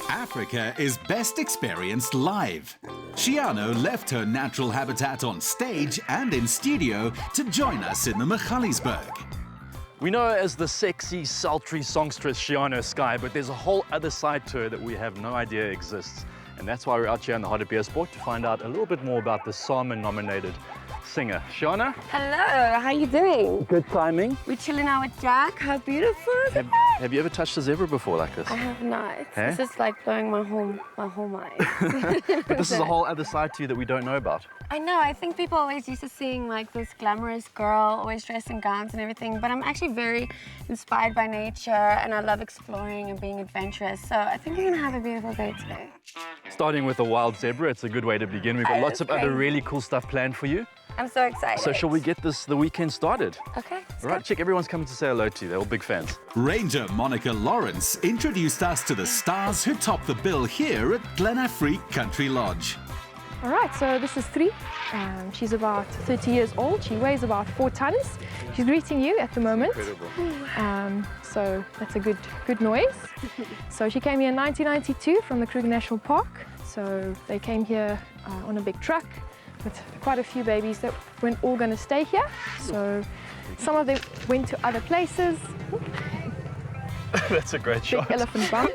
Africa is best experienced live. Chiano left her natural habitat on stage and in studio to join us in the Magaliesberg. We know her as the sexy, sultry songstress ChianoSky, but there's a whole other side to her that we have no idea exists. And that's why we're out here in the Heart of Beer Sport to find out a little bit more about the Salmon-nominated singer. Chiano? Hello, how you doing? Good timing. We're chilling out with Jack. How beautiful is it? Have you ever touched a zebra before like this? I have not. Eh? This is like blowing my whole mind. But this is a whole other side to you that we don't know about. I know. I think people always used to seeing like this glamorous girl, always dressed in gowns and everything. But I'm actually very inspired by nature, and I love exploring and being adventurous. So I think we're gonna have a beautiful day today. Starting with a wild zebra, it's a good way to begin. We've got lots of other really cool stuff planned for you. I'm so excited. So shall we get the weekend started? Okay. All right, check. Everyone's coming to say hello to you. They're all big fans. Ranger Monica Lawrence introduced us to the stars who top the bill here at Glenafrique Country Lodge. All right, so this is Three. She's about 30 years old. She weighs about 4 tons. She's greeting you at the moment. Incredible. So that's a good noise. So she came here in 1992 from the Kruger National Park. So they came here on a big truck with quite a few babies that weren't all going to stay here. So some of them went to other places. That's a great shot. Big elephant bump.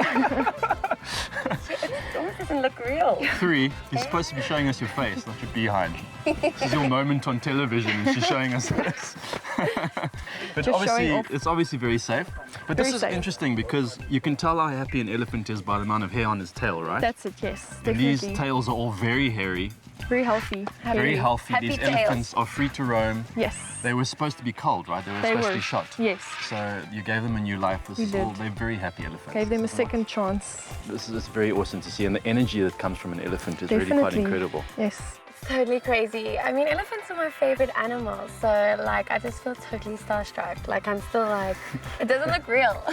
It almost doesn't look real. Three, you're supposed to be showing us your face, not your behind. This is your moment on television, and she's showing us this. But Just obviously, off. it's obviously very safe. But this Very is safe. interesting because you can tell how happy an elephant is by the amount of hair on his tail, right? That's it, yes, And definitely. these tails are all very hairy, Very healthy. very healthy. Happy These tails. elephants are free to roam. Yes. They were supposed to be culled, right? They were They supposed to were. be shot. Yes. So you gave them a new life. This We is all, did. they're very happy elephants. Gave them a second chance. This is very awesome to see, and the energy that comes from an elephant is really quite Definitely. incredible. Yes. It's totally crazy. I mean, elephants are my favorite animals. So like, I just feel totally starstruck. Like I'm still like, it doesn't look real.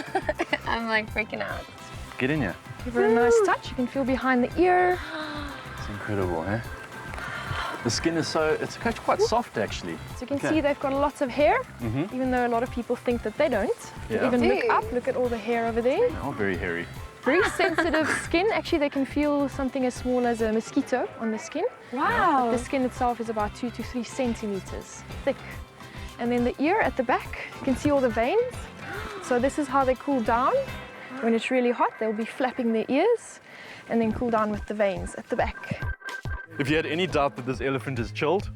I'm like freaking out. Get in here. Give her a nice touch. You can feel behind the ear. It's incredible, eh? The skin is it's quite soft actually. So you can Okay. see they've got lots of hair, even though a lot of people think that they don't. Yeah. Even They look do. up, look at all the hair over there. They're all very hairy. Very sensitive skin. Actually, they can feel something as small as a mosquito on the skin. Wow. The skin itself is about 2 to 3 centimeters thick. And then the ear at the back, you can see all the veins. So this is how they cool down. When it's really hot, they'll be flapping their ears and then cool down with the veins at the back. If you had any doubt that this elephant is chilled,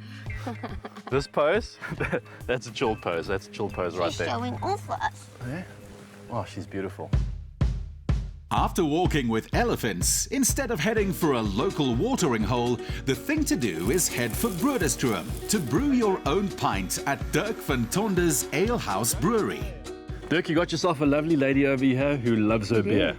this pose, that's a chilled pose. That's a chilled pose right there. Showing off us. Yeah? Oh, she's beautiful. After walking with elephants, instead of heading for a local watering hole, the thing to do is head for Broederstroom to brew your own pint at Dirk van Tonder's Ale House Brewery. Dirk, you got yourself a lovely lady over here who loves her beer.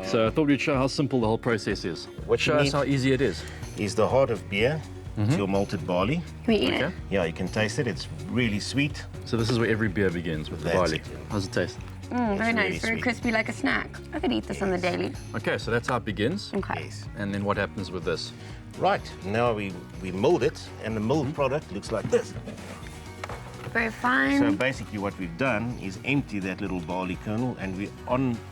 So I thought we'd show how simple the whole process is. What you Show us need- how easy it is. is the heart of beer. It's your malted barley. Can we eat Okay. it? Yeah, you can taste it. It's really sweet. So this is where every beer begins, with the That's barley. it. How's it taste? Very really nice, very sweet. crispy like a snack. I could eat this on the daily. Okay, so that's how it begins. Okay. Yes. And then what happens with this? Right, now we mold it, and the mold product looks like this. Very fine. So basically what we've done is empty that little barley kernel, and we're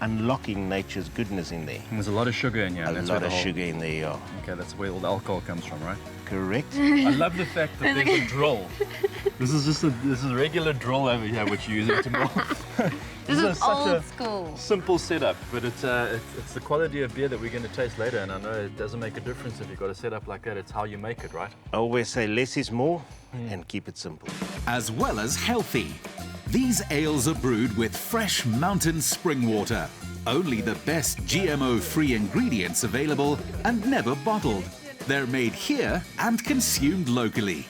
unlocking nature's goodness in there. And there's a lot of sugar in here. A that's lot where of the whole- sugar in there, yeah. Okay, that's where all the alcohol comes from, right? Correct. I love the fact that there's a drill. This is a regular drill over here which you're using to mold. This is such old a school. simple setup, but it's the quality of beer that we're going to taste later, and I know it doesn't make a difference if you've got a setup like that. It's how you make it, right? I always say less is more, and keep it simple. As well as healthy. These ales are brewed with fresh mountain spring water. Only the best GMO-free ingredients available and never bottled. They're made here and consumed locally.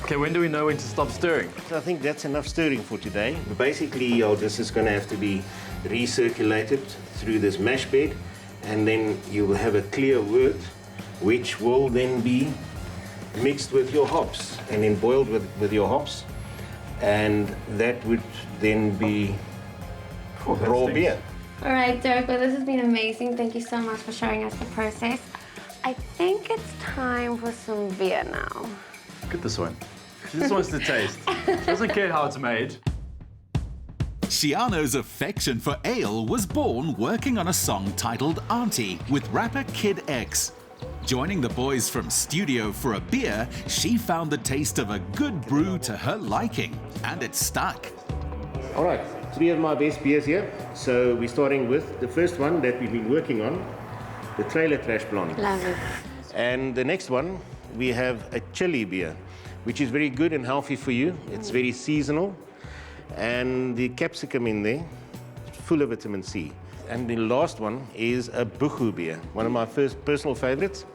Okay, when do we know when to stop stirring? So I think that's enough stirring for today. Basically, this is going to have to be recirculated through this mash bed, and then you will have a clear wort, which will then be mixed with your hops and then boiled with your hops, and that would then be raw beer. All right, Dirk, well, this has been amazing. Thank you so much for showing us the process. I think it's time for some beer now. Look at this one. She just wants to taste. She doesn't care how it's made. Chiano's affection for ale was born working on a song titled Auntie with rapper Kid X. Joining the boys from studio for a beer, she found the taste of a good brew to her liking, and it stuck. All right, 3 of my best beers here. So we're starting with the first one that we've been working on, the Trailer Trash Blonde. Love it. And the next one, we have a chili beer, which is very good and healthy for you. It's very seasonal. And the capsicum in there, full of vitamin C. And the last one is a buchu beer, one of my first personal favorites.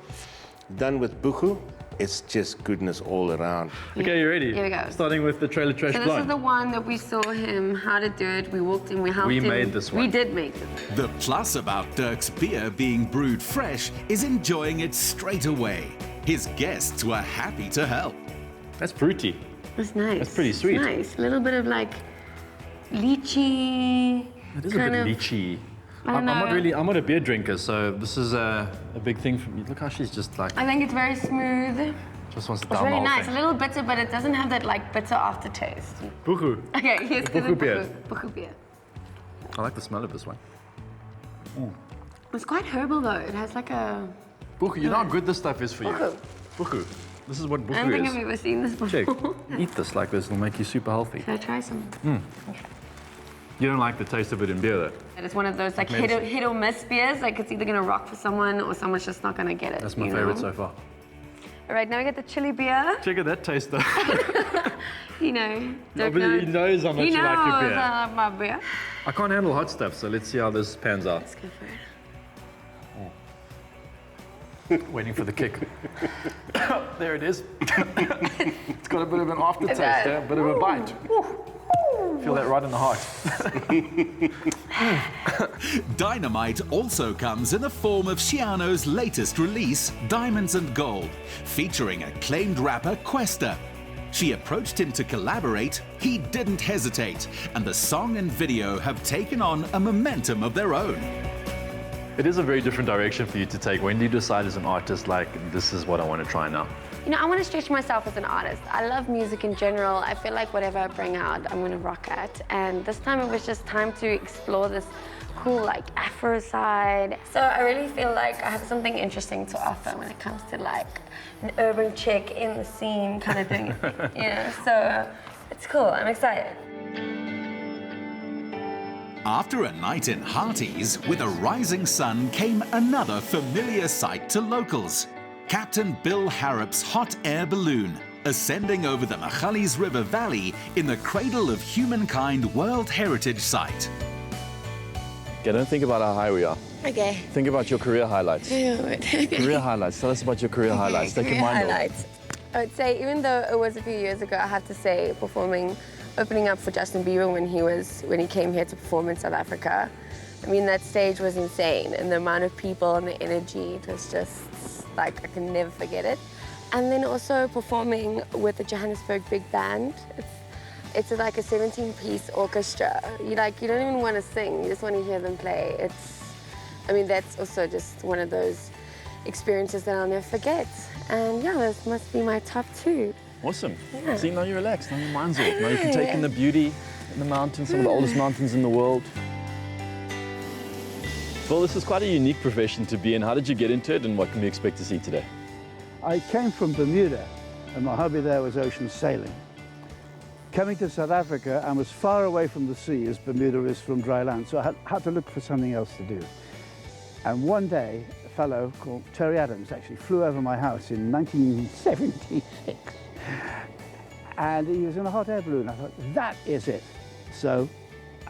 Done with buchu, it's just goodness all around. Okay, you ready? Here we go. Starting with the Trailer Trash So this Blonde. is the one that we saw him how to do it. We walked in, we helped him. We made this one. We did make it. The plus about Dirk's beer being brewed fresh is enjoying it straight away. His guests were happy to help. That's fruity. It's nice. That's pretty sweet. It's nice. A little bit of like lychee. It is a bit lychee. I'm not a beer drinker, so this is a big thing for me. Look how she's just like, I think it's very smooth. just wants to It's down the really whole nice. thing. A little bitter, but it doesn't have that like bitter aftertaste. Buchu. Okay, here's the Buchu beer. Buchu beer. I like the smell of this one. It's quite herbal though. It has like a. Buchu, you know how good this stuff is for you. Buchu. Buchu. This is what I don't buchu think is. I've ever seen this before. Check. Eat this like this, it'll make you super healthy. Can I try some? You don't like the taste of it in beer though. And it's one of those like Medicine. hit or miss beers. Like it's either gonna rock for someone or someone's just not gonna get it. That's my you favorite know? so far. All right, now we get the chili beer. Check out that taste though. You know, Dirk Nobody knows how much you like your knows beer. I love my beer. I can't handle hot stuff, so let's see how this pans out. Let's go for it. Waiting for the kick. There it is. It's got a bit of an aftertaste does. there, a bit of a bite. Feel that right in the heart. Dynamite also comes in the form of Chiano's latest release, Diamonds and Gold, featuring acclaimed rapper Questa. She approached him to collaborate, he didn't hesitate, and the song and video have taken on a momentum of their own. It is a very different direction for you to take. When do you decide as an artist, like, this is what I want to try now? You know, I want to stretch myself as an artist. I love music in general. I feel like whatever I bring out, I'm going to rock at. And this time it was just time to explore this cool, like, Afro side. So I really feel like I have something interesting to offer when it comes to, like, an urban chick in the scene kind of doing it. You know, so it's cool. I'm excited. After a night in Hearties, with a rising sun came another familiar sight to locals. Captain Bill Harrop's hot air balloon, ascending over the Magalies River Valley in the cradle of humankind World Heritage Site. Okay, don't think about how high we are. Okay. Think about your career highlights. Career highlights. Tell us about your career highlights. Take your mind off. I would say, even though it was a few years ago, I have to say, opening up for Justin Bieber when he came here to perform in South Africa. I mean, that stage was insane, and the amount of people and the energy, it was just like, I can never forget it. And then also performing with the Johannesburg Big Band. It's like a 17-piece orchestra. You don't even want to sing, you just want to hear them play. I mean, that's also just one of those experiences that I'll never forget. And yeah, this must be my top 2. Awesome. Yeah. See, now you're relaxed. Now your mind's off. Now you can take in the beauty in the mountains, some of the oldest mountains in the world. Well, this is quite a unique profession to be in. How did you get into it, and what can we expect to see today? I came from Bermuda, and my hobby there was ocean sailing. Coming to South Africa, I'm as far away from the sea as Bermuda is from dry land, so I had to look for something else to do. And one day, a fellow called Terry Adams actually flew over my house in 1976. And he was in a hot air balloon. I thought, that is it. So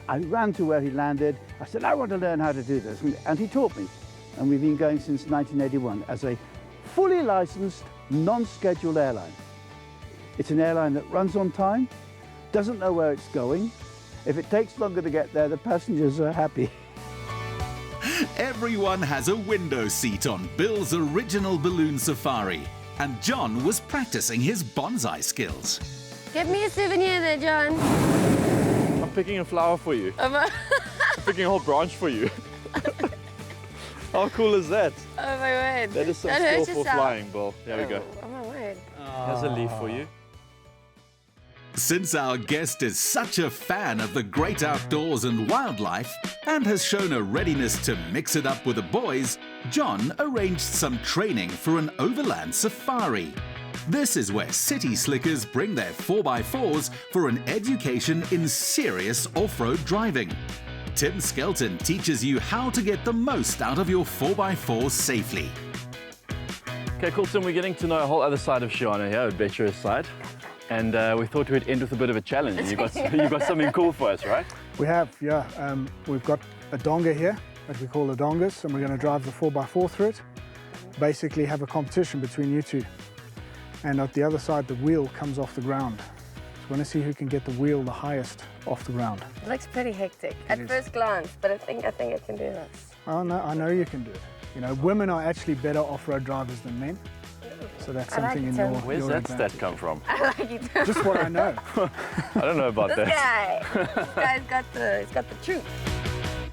I ran to where he landed. I said, I want to learn how to do this. And he taught me. And we've been going since 1981 as a fully licensed, non-scheduled airline. It's an airline that runs on time, doesn't know where it's going. If it takes longer to get there, the passengers are happy. Everyone has a window seat on Bill's original balloon safari, and John was practicing his bonsai skills. Get me a souvenir there, John. I'm picking a flower for you. I'm picking a whole branch for you. How cool is that? Oh my word. That is some Don't hurt skillful yourself. flying, Bill. There we go. Oh my word. Here's a leaf for you. Since our guest is such a fan of the great outdoors and wildlife and has shown a readiness to mix it up with the boys, John arranged some training for an overland safari. This is where city slickers bring their 4x4s for an education in serious off-road driving. Tim Skelton teaches you how to get the most out of your 4x4 safely. Okay, cool, Tim. We're getting to know a whole other side of Chiano here, adventurous side. And we thought we'd end with a bit of a challenge. You got something cool for us, right? We have, yeah. We've got a donga here that we call the dongas, and we're going to drive the 4x4 through it. Basically have a competition between you two. And at the other side, the wheel comes off the ground. So we're going to see who can get the wheel the highest off the ground. It looks pretty hectic at first glance, but I think I can do this. Oh, no, I know you can do it. You know, women are actually better off-road drivers than men. So that's something in your Where's your that advantage. stat come from? I like it too. Just what I know. I don't know about This that. guy's got the truth.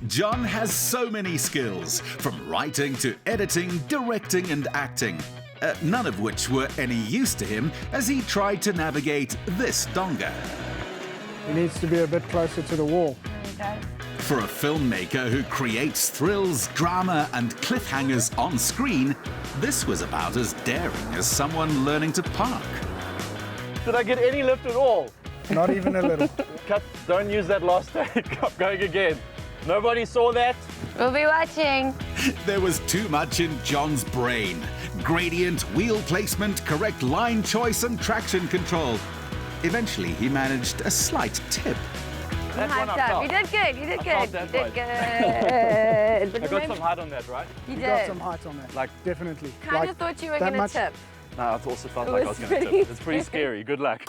John has so many skills, from writing to editing, directing and acting. None of which were any use to him as he tried to navigate this donga. He needs to be a bit closer to the wall. There you go. For a filmmaker who creates thrills, drama and cliffhangers on screen, this was about as daring as someone learning to park. Did I get any lift at all? Not even a little. Cut, don't use that last take. I'm going again. Nobody saw that? We'll be watching. There was too much in John's brain. Gradient, wheel placement, correct line choice and traction control. Eventually, he managed a slight tip. That one I Hyped up. felt. You did good. You did I good. felt that You did one. good. But I got remember, some height on that, right? you You did. got some height on that. Like- definitely. Kind of thought you were that gonna much- tip. No, I also felt It like I was was going to pretty tip. It's pretty scary. Good luck.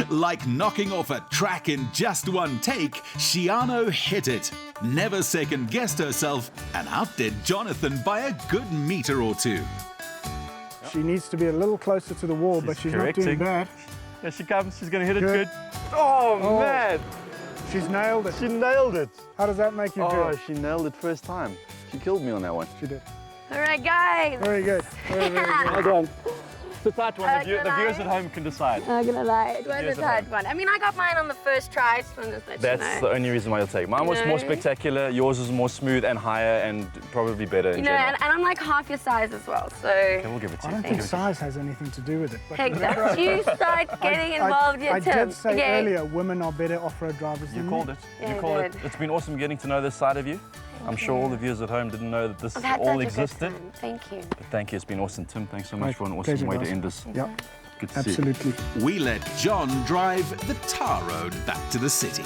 Like knocking off a track in just one take, Chiano hit it. Never second-guessed herself and outdid Jonathan by a good meter or two. She needs to be a little closer to the wall, but she's not doing correcting. bad. Here she comes. She's going to hit it Good. good. Oh, Oh. man. She's nailed it. She nailed it. How does that make you Oh, feel? she nailed it first time. She killed me on that one. She did. All right, guys. Very good. Very, very good. Well done. It's a tight one. I The like viewers the at home can decide. I'm not gonna lie, it was Here's a the tight one. I mean, I got mine on the first try, so I'm just let That's you the know. only reason why you'll take. Mine was You more know? spectacular. Yours was more smooth and higher and probably better in You know, general. and I'm like half your size as well, so. Okay, we'll give it to I you. don't think size has anything to do with it. But Hey, don't you start getting involved I yet, Tim. did say Okay. earlier, women are better off-road drivers You than called men. it. Yeah, You I called it. did. It's been awesome getting to know this side of you. I'm sure all the viewers at home didn't know that this I've had all such a good existed. time. Thank you. But thank you. It's been awesome, Tim. Thanks so much Right, for an awesome pleasure, way to guys. end this. Yep, Good to see you. absolutely. We let John drive the tar road back to the city.